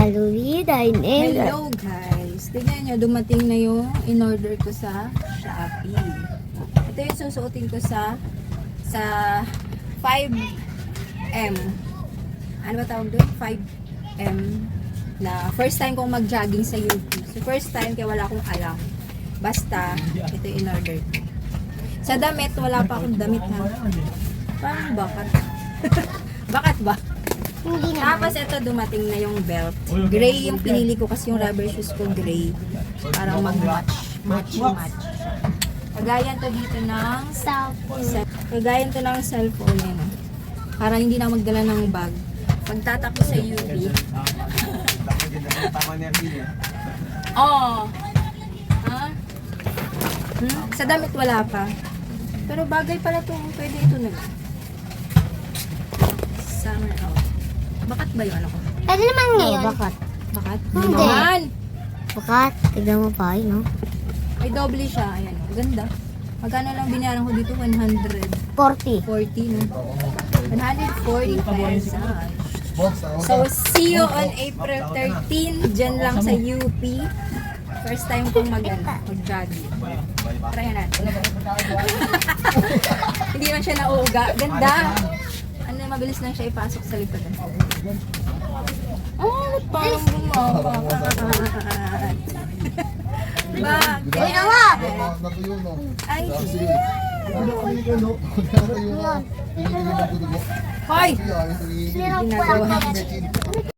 Halloween, Hello guys! Tignan nyo, dumating na yung in-order ko sa Shopee. Ito yung susuotin ko sa 5M. Ano ba tawag doon? 5M na first time kong mag-jogging sa UP. So first time kaya wala akong alam. Basta, ito yung in-order ko. Sa damit, wala pa akong damit ha. Parang bakat. Bakat ba? Hindi naman. Tapos ito dumating na yung belt. Gray yung pinili ko kasi yung rubber shoes ko gray. Parang mag-match. Match. Kagayan to dito ng Kagayan to ng cellphone yan. Para hindi na magdala ng bag. Pagtatakbo sa UP. Oh. Ha? Sa damit wala pa. Pero bagay pala to. Pwede ito na lang. Summer out. Bakat ba yung ano ko? Pwede naman ngayon. Bakat? Hindi. Naman! Bakat. Tignan mo pa, no? May doble siya. Ayan. Ganda. Magkano lang binayaran ko dito? 140, 40. no? 140 pesos. So, see you on April 13. Diyan lang sa UP. First time kong mag-jogging. Try natin. Hindi man siya nauuga. Ganda. Ano, mabilis lang siya ipasok sa likod. Oh, parang bumabakat. Bakit? Ay, hoy! Ginagawa.